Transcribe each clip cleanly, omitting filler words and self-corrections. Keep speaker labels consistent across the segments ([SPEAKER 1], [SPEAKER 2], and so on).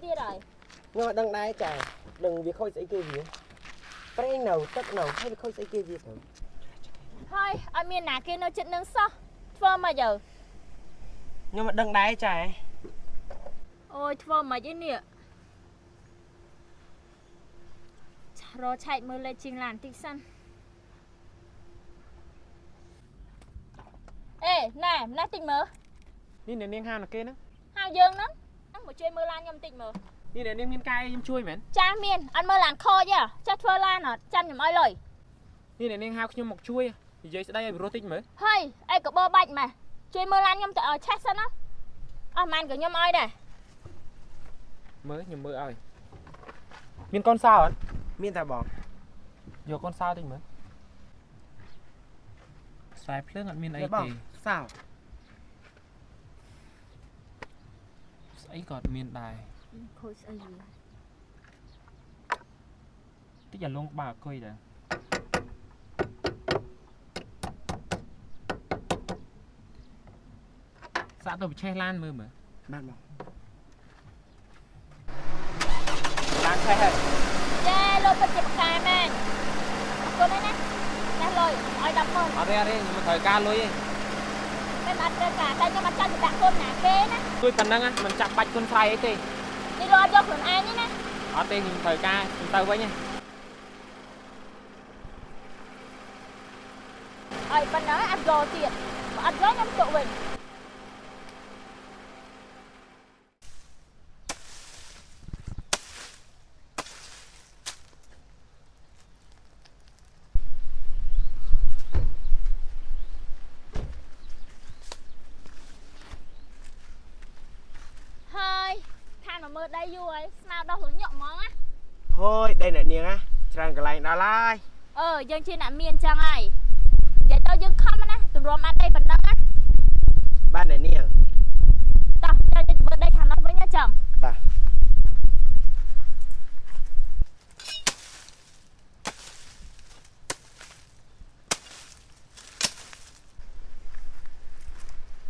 [SPEAKER 1] đi rồi.
[SPEAKER 2] Nhưng mà đằng đáy chả đừng việc khôi sẽ kia gì cái nào tất nào hay khôi sẽ kia gì thử
[SPEAKER 1] Thôi, ở miền nào kia nó chuyện nâng sao thơ mà giờ.
[SPEAKER 2] nhưng mà đằng đáy chả
[SPEAKER 1] Ôi thơ mà chứ nè. Rồi chạy mơ lên trình làn tích săn. Ê, nè, nè tích mơ.
[SPEAKER 3] Đi nè niên hao là kia nữa.
[SPEAKER 1] Hào dương đó. Một chơi mơ lan nhầm tích mơ.
[SPEAKER 3] Đi nè niên miên cay em chui mến.
[SPEAKER 1] Cha miền, ăn mơ lan khô chứ. Cha thơ lan hả, chăn nhầm oi lời.
[SPEAKER 3] Đi nè niên hao nhưng một chui. Thì dây sẽ đây rô tinh mới.
[SPEAKER 1] Hơi, ê có bơ bạch mà. Chơi mơ lan nhầm ở chết sân á. Man của nhầm oi đây.
[SPEAKER 3] Mới nhưng mơ ơi. Miên con sao anh?
[SPEAKER 2] miên ta bỏ
[SPEAKER 3] Vô con sao tinh mới. Xoay plug ngọn miên ấy thì
[SPEAKER 2] sao
[SPEAKER 3] ấy còn miên đài.
[SPEAKER 1] Khôi sao gì?
[SPEAKER 3] Tức là luôn bà coi rồi. Xã tôi bị che lan mơ mà.
[SPEAKER 2] bạn bỏ
[SPEAKER 3] Lan che hết.
[SPEAKER 1] Yeah, lô bật chụp cài man. Cô đây nè. Nè lôi, oi đập môn.
[SPEAKER 3] Ở đây nhưng mà thời ca lôi ấy.
[SPEAKER 1] Cái mặt ra cả, tay cho mặt chân thì bạn côn nè kế nè.
[SPEAKER 3] Tôi phần năng á, mình chặt bạch con phai ấy tì.
[SPEAKER 1] Đi lo cho khuẩn ai nhé nè.
[SPEAKER 3] Ở đây nhưng thời ca, mình tao với nha.
[SPEAKER 1] Ôi, bạn nói ăn gò tiệt. Mà ăn gó nhắm tụ mình. Hơi, than mà mơ đây vui, sao đâu hướng nhộng món á.
[SPEAKER 2] thôi đây là niên á trang cái này đã lai
[SPEAKER 1] Dân trên nạ miền chẳng ai. Vậy tao dương không á, tụi rộm ăn đây phần nâng á.
[SPEAKER 2] ban này niên
[SPEAKER 1] Tao, cho bữa đây khả nói với nhau chồng.
[SPEAKER 2] ta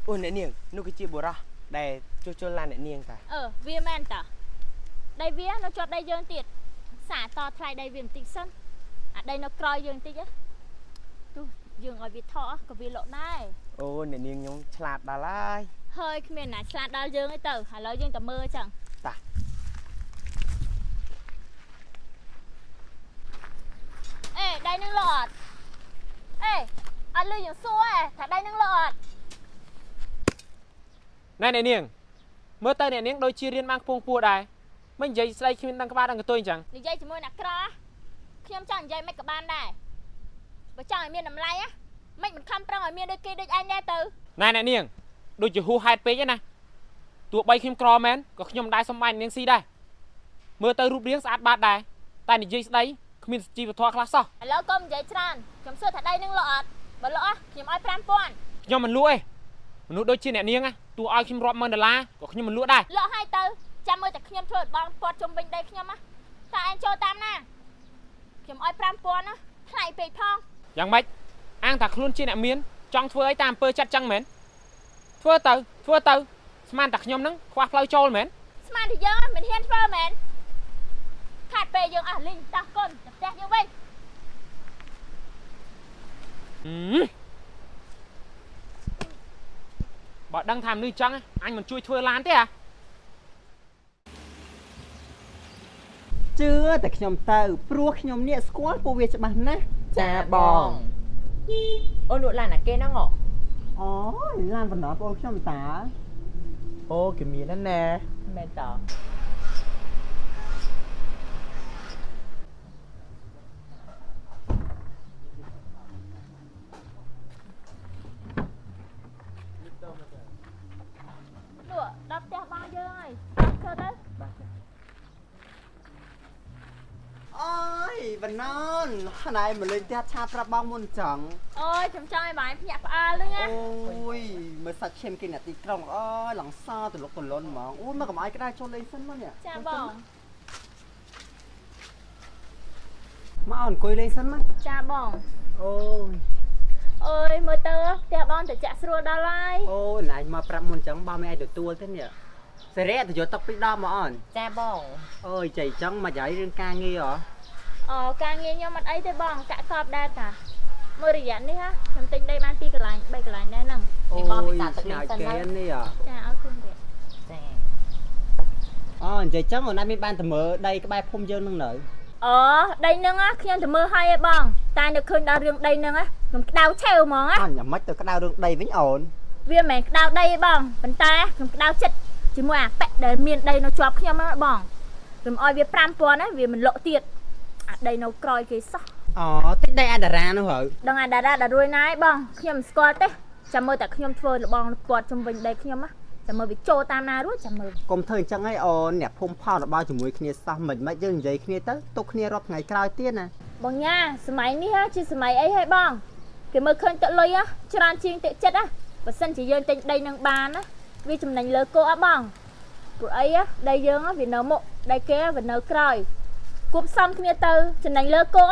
[SPEAKER 2] ôi nè niên nó cái chia bùa ra đây cho lan nè niên ta
[SPEAKER 1] Vía men tả. Đây vía nó cho đây dương tiệt. Xả to thay đây viền tích sân. Đây nó coi dương tích á. Tu, dương ở Việt Thọ, có vì lộ này.
[SPEAKER 2] ô nè niên nhung chặt đã lai
[SPEAKER 1] Hơi miền này xả đo dương ấy tờ, hả lỡ dương tờ mơ chẳng.
[SPEAKER 2] ta
[SPEAKER 1] Ê, đây nâng lọt. Ê, ăn lưu dương xua thả đây nâng lọt.
[SPEAKER 3] Này nè niên. Mơ tay nè niên đôi chia riêng mang phong pua đài. Mình dây đây khi mình đang các bạn đang cái tôi chẳng.
[SPEAKER 1] Đi dây chỉ môi nạc ra. Khi em chẳng dây mấy cả ban đây. Và chẳng ở miền nằm lay á. Mình khăm prong ở miền đôi kia đôi anh ra từ.
[SPEAKER 3] Này nè niên. Đôi chỉ hù hai pê chứ nè. Tụi bay khi cro men có khi nhom đai xong bài niên si đây. Mơ tay rút riêng sát bát đài. Tay nè dây đây. Mình chỉ vào thoa class sao.
[SPEAKER 1] Lỡ công dây tràn. Chấm sơ thả đây nâng lọt. Bà lỡ khi em oi pram pon.
[SPEAKER 3] Nhưng mình lúa ấy. Mình lúa đôi chia nè niên á. Tụi ai khi rọp mơn đà la. Có khi mình lúa đây.
[SPEAKER 1] Lỡ hai từ. Chăm ơi ta khi em thôi bong pot trong bình đây khi em á. Ta anh cho tam nè. Khi em oi pram pon á. Lại bề phong.
[SPEAKER 3] Chẳng mạch. Anh thật luôn chia nè miên. Trong thưa ấy tam pơ chặt chăng mến. Thưa tờ. Sman thật nhóm nắng. Khoa phlau trôi mến.
[SPEAKER 1] Sman thì dân mình hiên phơ mến. Khát bề dân linh ta con. Tập đẹp như vậy.
[SPEAKER 3] Bọn đang tham nơi chăng anh mình chui thưa lán thế à?
[SPEAKER 4] Chưaតែខ្ញុំទៅព្រោះខ្ញុំនេះស្គាល់ពួកវាច្បាស់ណាស់
[SPEAKER 2] cha bong
[SPEAKER 5] Ôi nụ là kê nó ngọ.
[SPEAKER 4] អូឡានបណ្ដោះបងខ្ញុំតា
[SPEAKER 2] ô kiểu miên đó nè
[SPEAKER 5] Mẹ tỏ.
[SPEAKER 1] ដល់ផ្ទះបងយើងហើយឈើទៅ
[SPEAKER 4] អូយបណ្ណនណៃមកលេងផ្ទះឆាប្រាប់បងមុនចង់
[SPEAKER 1] អូយខ្ញុំចង់ឲ្យបងភ្ញាក់ផ្អើលហ្នឹងណា
[SPEAKER 4] អូយមើលសាច់ឈាមគេអ្នកទីក្រុងអូយឡងសទលុកទលន់ហ្មងអូយមកកំអាយក្តារចូលលេងសិនមកនេះ
[SPEAKER 1] ចាបង
[SPEAKER 4] មកអង្គុយលេងសិនមក
[SPEAKER 1] ចាបង
[SPEAKER 4] អូយ
[SPEAKER 1] អើយមើលទៅផ្ទះបងទៅចាក់ស្រួលដល់ហើយ
[SPEAKER 4] អូយណៃមកប្រាប់មុនចង់បងមិនអាចទទួលទេនេះ
[SPEAKER 1] អ
[SPEAKER 4] សេរីទៅយកទឹកពី10មកអូន
[SPEAKER 5] ចាបង
[SPEAKER 4] អើយចៃចឹងមកយាយរឿងការងារហ៎
[SPEAKER 1] ការងារខ្ញុំអត់អីទេបងកាក់កប់ដែរតាមើលរយៈនេះហ៎ខ្ញុំទិញដីបាន2កន្លែង3កន្លែងដែរហ្នឹង
[SPEAKER 5] នេះបងពិសាទឹក
[SPEAKER 4] ឆ្
[SPEAKER 5] នេះ
[SPEAKER 4] ងាយ
[SPEAKER 5] សិន
[SPEAKER 4] គេ
[SPEAKER 5] ណា
[SPEAKER 4] នេះហ៎
[SPEAKER 1] ចាឲ្យគុំទៀត
[SPEAKER 5] ចា
[SPEAKER 4] អូអញ្ចឹងចឹងអូនឯងមានបានទៅមើលដីក្បែរភូមិយើងនឹងនៅ
[SPEAKER 1] ដីហ្នឹងខ្ញុំទៅមើលឲ្យឯងបងតែនៅឃើញដល់រឿងដីហ្នឹងខ្ញុំក្តៅឆេវហ្មងណា
[SPEAKER 4] អញយ៉ាងម៉េចទៅក្តៅរឿងដីវិញអូន
[SPEAKER 1] វាមិនមែនក្តៅដីទេបងប៉ុន្តែខ្ញុំក្តៅចិត្តជាមួយអាប៉ែកដែលមានដីនៅជាប់ខ្ញុំហ្នឹងបងខ្ញុំឲ្យវា5000ណាវាមិនលក់ទៀតអាដីនៅក្រោយគេសោះ
[SPEAKER 4] អូតិចដីអាតារានោះហើយ
[SPEAKER 1] ដឹងអាតារាដល់រួយណាយបងខ្ញុំមិនស្គាល់ទេចាំមើលតែខ្ញុំធ្វើលបងគាត់ជំវិញដីខ្ញុំណាចាំមើលវាចូលតាមណារួចចាំមើល
[SPEAKER 4] កុំធ្វើអញ្ចឹងឲ្យអូនអ្នកភូមិផលរបស់ជាមួយគ្នាសោះមិនយើងនិយាយគ្នាទៅទុកគ្នារាប់ថ្ងៃក្រោយទៀតណា
[SPEAKER 1] បងញ៉ាសម័យនេះជាសម័យអីហេបងគេមើលឃើញទឹកលុយច្រើនជាងទឹកចិត្តបើសិនជាយើងទិញដីនឹងបានណាវាចំណេញលើគោអត់បងព្រោះអីដីយើងវានៅមុខដីគេវានៅក្រោយគប់សំគ្នាទៅចំណេញលើគោ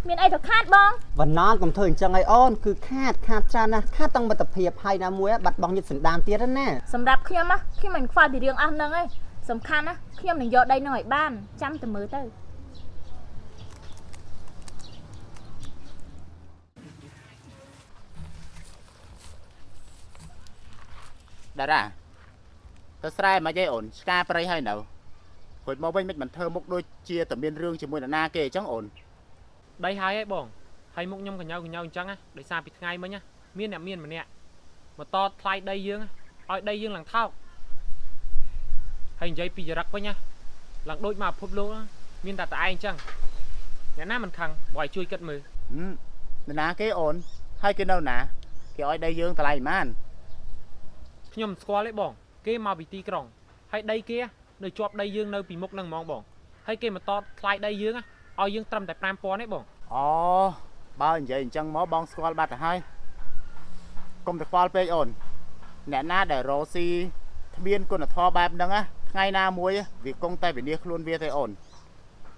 [SPEAKER 1] មានអីទៅខាតបង
[SPEAKER 4] វណ្ណនកុំធ្វើអញ្ចឹងឲ្យអូនគឺខាតច្រើនណាស់ខាតទាំងមិត្តភាពហើយណាមួយបាត់បង់ញាតិសន្តានទៀតណា
[SPEAKER 1] សម្រាប់ខ្ញុំខ្ញុំមិនខ្វល់ពីរឿងអស់ហ្នឹងឯងសំខាន់ខ្ញុំនឹងយកដីហ្នឹងឲ្យបានចាំតែមើលទៅ
[SPEAKER 6] តារាទៅស្រែមកយាយអូនឆ្កាព្រៃហើយនៅរួចមកវិញមិនធ្វើមុខដូចជាតែមានរឿងជាមួយនរណាគេអញ្ចឹងអូន
[SPEAKER 3] ដីហើយឯងបងហើយមុខខ្ញុំកញ្ញៅអញ្ចឹងដោយសារពីថ្ងៃមិញមានអ្នកមានម្នាក់មកតថ្លៃដីយើងឲ្យដីយើងឡើងថោកហើយនិយាយពីចរិតវិញឡើងដូចមកភពលោកមានតែឯងអញ្ចឹងអ្នកណាមិនខឹងបើឲ្យជួយគិតមើល
[SPEAKER 6] នរណាគេអូនហើយគេនៅណាគេឲ្យដីយើងតម្លៃប៉ុន្មាន
[SPEAKER 3] ខ្ញុំស្គាល់ទេបងគេមកពីទីក្រុងហើយដីគេនៅជាប់ដីយើងនៅពីមុខហ្នឹងហ្មងបងហើយគេមកតថ្លៃដីយើងឲ្យយើងត្រឹមតែ5000ទេបង
[SPEAKER 6] អូបើនិយាយអញ្ចឹងមកបងស្គាល់បាត់ទៅហើយកុំទៅខ្វល់ពេកអូនអ្នកណាដែលរស់ស៊ីគ្មានគុណធម៌បែបហ្នឹងថ្ងៃណាមួយវាគង់តែវិនិច្ឆ័យខ្លួនវាទេអូនមិ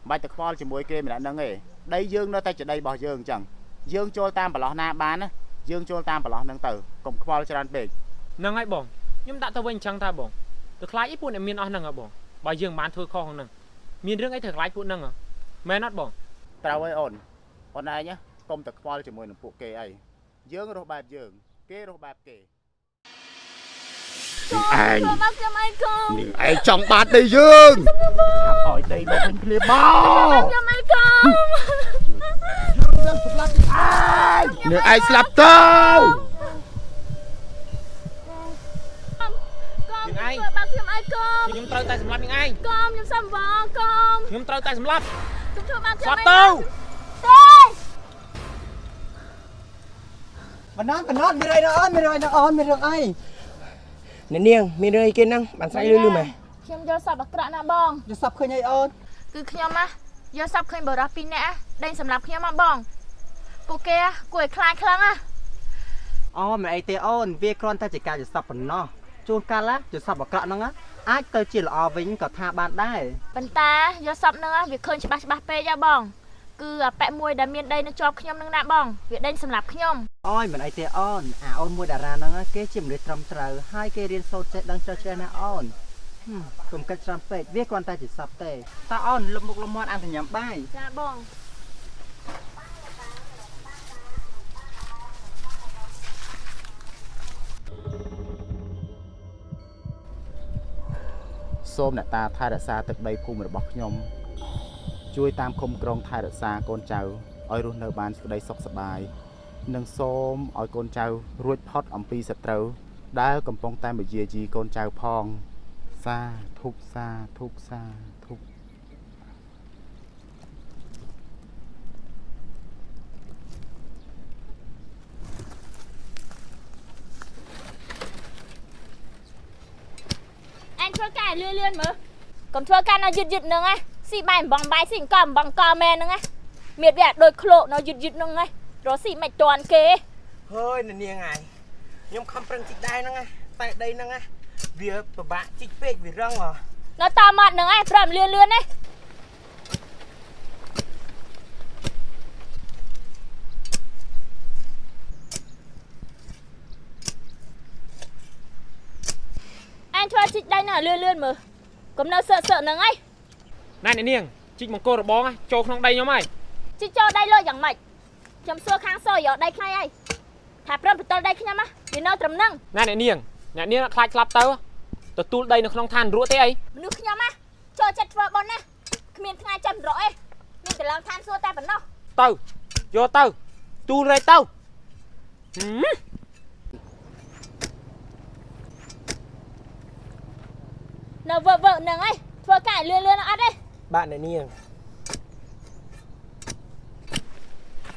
[SPEAKER 6] នបាច់ទៅខ្វល់ជាមួយគេម្នាក់ហ្នឹងទេដីយើងនៅតែជាដីរបស់យើងអញ្ចឹងយើងចូលតាមប្រឡោះណាបានណាយើងចូលតាមប្រឡោះហ្នឹងទៅកុំខ្វល់ច្រើនពេក
[SPEAKER 3] ហ្នឹងហើយបងខ្ញុំដាក់ទៅវិញអញ្ចឹងថាបងទៅខ្លាចអីពួកអ្នកមានអស់ហ្នឹងបងបើយើងមិនបានធ្វើខុសហ្នឹងមានរឿងអីត្រូវខ្លាចពួកហ្នឹងមែនអត់បង
[SPEAKER 6] ត្រូវហើយអូនឯងកុំតែខ្វល់ជាមួយនឹងពួកគេអីយើងរស់បែបយើងគេរស់បែបគេ
[SPEAKER 1] ឯងមកខ្ញុំឯងកុំ
[SPEAKER 6] ឯងចង់បាត់ដីយើងឲ្យដីមកវិញភ្លាមមក
[SPEAKER 1] ខ្ញុំឯងកុំ
[SPEAKER 6] នឹងឯងស្លាប់ទៅ
[SPEAKER 1] បើខ្ញុំឯងកុំ
[SPEAKER 3] ខ្ញុំត្រូវតែសម្លាប់នឹងឯង
[SPEAKER 1] កុំខ្ញុំសំវងកុំ
[SPEAKER 3] ខ្ញុំត្រូវតែសម្លាប់
[SPEAKER 1] ខ្ញុំធ្វើបាបខ្ញុំ
[SPEAKER 3] ស្លាប់
[SPEAKER 1] ឯង
[SPEAKER 3] ទៅ
[SPEAKER 1] ទេ
[SPEAKER 4] វណ្ណមានរឿងអីអូនមានរឿងអីមានរឿងអី
[SPEAKER 2] អ្នកនាងមានរឿងអីគេហ្នឹងបានស្អីលឺមែន
[SPEAKER 1] ខ្ញុំយកសពអាក្រក់ណាបង
[SPEAKER 4] យកសັບឃើញអីអូន
[SPEAKER 1] គឺខ្ញុំយកសពឃើញបរិះ2នាក់ដេញសម្រាប់ខ្ញុំបងពួកគេគួរឲ្យខ្លាចខ្លាំង
[SPEAKER 4] អូមិនអីទេអូនវាគ្រាន់តែជាការយកសັບប៉ុណ្ណោះជួនកាលយកសັບអាក្រក់ហ្នឹងអាចទៅជាល្អវិញក៏ថាបានដែរ
[SPEAKER 1] ប៉ុន្តែយកសពហ្នឹងវាឃើញច្បាស់ពេកបងគឺអាប៉ែមួយដែលមានដីនៅជាប់ខ្ញុំនឹងណាបងវាដេញសម្រាប់ខ្ញុំ
[SPEAKER 4] អូយមិនអីទេអូនអូនមួយតារាហ្នឹងគេជាមនុស្សត្រឹមត្រូវហើយគេរៀនសូត្រចេះដឹងជ្រៅណាអូនកុំគិតច្រើនពេកវាគ្រាន់តែជាសັບទេតើអូនលុបមុខលុបមាត់អានទៅញ៉ាំបាយ
[SPEAKER 1] ចាបង
[SPEAKER 6] សូមអ្នកតាថែរក្សាទឹកដីភូមិរបស់ខ្ញុំជួយតាមឃុំក្រុងថែរក្សាកូនចៅឲ្យរស់នៅបានសេចក្តីសុខសប្បាយនិងសូមឲ្យកូនចៅរួចផុតអំពីសត្រូវដែលកំពុងតែមកយាយីកូនចៅផងសាធុសាធុសាធុ
[SPEAKER 1] anhធ្វើការលឿនមើលកុំធ្វើការនៅយឺតហ្នឹងស៊ីបាយអំបងបាយស៊ីអង្គអំបងកមែនហ្នឹងមានវាដូចឃ្លោកនៅយឺតហ្នឹងរស់ស៊ីមិនតាន់គេ
[SPEAKER 2] ហើយអ្នកនាងហើយខ្ញុំខំប្រឹងជីកដែរហ្នឹងតែដីហ្នឹងវាពិបាកជីកពេកវារឹងហ៎
[SPEAKER 1] នៅតាមមាត់ហ្នឹងព្រមលឿននេះអញធ្វើជីក กได้น่ะเลื่อนๆมือกำเนิดเสอะๆนึงไอ้
[SPEAKER 3] ណែអ្នកនាងជីកមង្គលរបងចូលក្នុងដីខ្ញុំហើយ
[SPEAKER 1] ជីចូលដៃលើយ៉ាងម៉េចខ្ញុំសួរខាងសយកដៃខ្លាយអីថាព្រមបន្ទល់ដៃខ្ញុំណាវានៅត្រឹមហ្នឹង
[SPEAKER 3] ណែអ្នកនាងខ្លាចស្លាប់ទៅទទួលដីនៅក្នុងឋាននរកទេអី
[SPEAKER 1] មនុស្សខ្ញុំណាចូលចិត្តធ្វើបុណ្យណាគ្មានថ្ងៃចាំរកអីមានតែឡើងឋានសួគ៌តែប៉ុណ្ណោះ
[SPEAKER 3] ទៅយកទៅទូលរែកទៅ
[SPEAKER 1] នៅវើហ្នឹងឯងធ្វើការលឿនអត់ទេ
[SPEAKER 2] បាទអ្នកនាង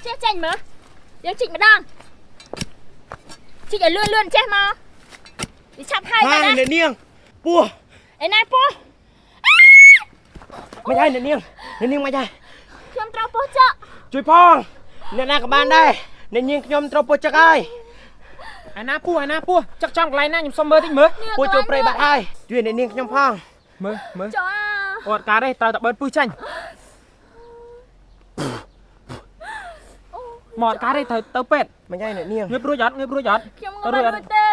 [SPEAKER 1] ចេះចាញ់មើលយើងជីកម្ដងជីកឲ្យលឿនចេះមកវាឆាប់ហើយ
[SPEAKER 2] បាទ
[SPEAKER 1] ណា
[SPEAKER 2] អ្នកនាងពោះ
[SPEAKER 1] ឯណាពោះ
[SPEAKER 2] មិនហើយអ្នកនាងមិនហើយ
[SPEAKER 1] ខ្ញុំត្រូវពោះចាក់
[SPEAKER 2] ជួយផងអ្នកណាក៏បានដែរអ្នកនាងខ្ញុំត្រូវពោះចឹកហើយ
[SPEAKER 3] ឯណាពោះចឹកចំកន្លែងណាខ្ញុំសុំមើលតិចមើល
[SPEAKER 2] ពោះចូលព្រៃបាត់ហើយជួយអ្នកនាងខ្ញុំផង
[SPEAKER 3] មើល
[SPEAKER 1] ចុះ
[SPEAKER 3] អត់ការទេត្រូវតែបឺតពឹសចាញ់មកអត់ការទេត្រូវទៅពេទ្យ
[SPEAKER 2] មិនហើយអ្នកនាង
[SPEAKER 3] ងើបរួចអត់
[SPEAKER 1] ខ្ញុំក៏មិនរួចទេ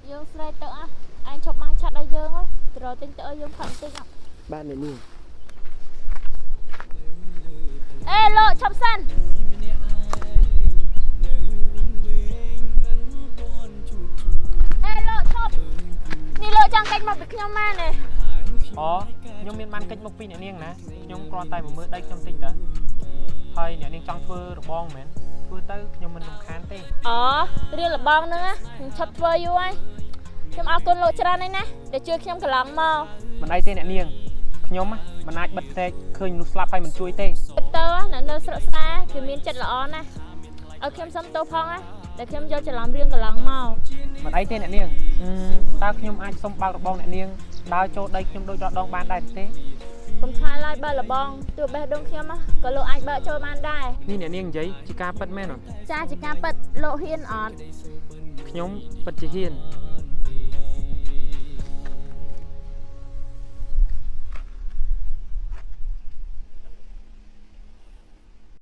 [SPEAKER 1] យើងស្រែកទៅអញឈប់មកឆាត់ឲ្យយើងត្រូវទិញទៅឲ្យយើងផាត់បន្តិច
[SPEAKER 2] បាទអ្នកនាង
[SPEAKER 1] អេលោកឈប់សិនអេលោកឈប់នេះលោកចង់កាច់មកពីខ្ញុំម៉ែនេះ
[SPEAKER 3] អូខ្ញុំមានបានកិច្ចមកពីអ្នកនាងណាខ្ញុំគ្រាន់តែមកមើលដីខ្ញុំតិចតើហើយអ្នកនាងចង់ធ្វើរបងមែនធ្វើទៅខ្ញុំមិនរំខានទេ
[SPEAKER 1] អូរៀនលបងហ្នឹងខ្ញុំឈប់ធ្វើយូរហើយខ្ញុំអរគុណលោកច្រើនហើយណាដែលជួយខ្ញុំកន្លងមក
[SPEAKER 3] មិនអីទេអ្នកនាងខ្ញុំមិនអាចបិទតែកឃើញមនុស្សស្លាប់ហើយមិនជួយទេ
[SPEAKER 1] ពិតទៅអ្នកនៅស្រុកស្នាគឺមានចិត្តល្អណាស់ឲ្យខ្ញុំសុំទោសផងណាតែខ្ញុំយកច្រឡំរឿងកន្លងមក
[SPEAKER 3] មិនអីទេអ្នកនាងតើខ្ញុំអាចសុំបើករបងអ្នកនាងដើរចូលដីខ្ញុំដូចរដងបានដែរទេ
[SPEAKER 1] កុំខ្លាចឡើយបើលបងទោះបេះដូងខ្ញុំក៏លោកអាចបើកចូលបានដែរ
[SPEAKER 3] នេះអ្នកនាងនិយាយជាការពិតមែនអត់
[SPEAKER 1] ចាជាការពិតលោកហ៊ានអត់
[SPEAKER 3] ខ្ញុំពិតជាហ៊ាន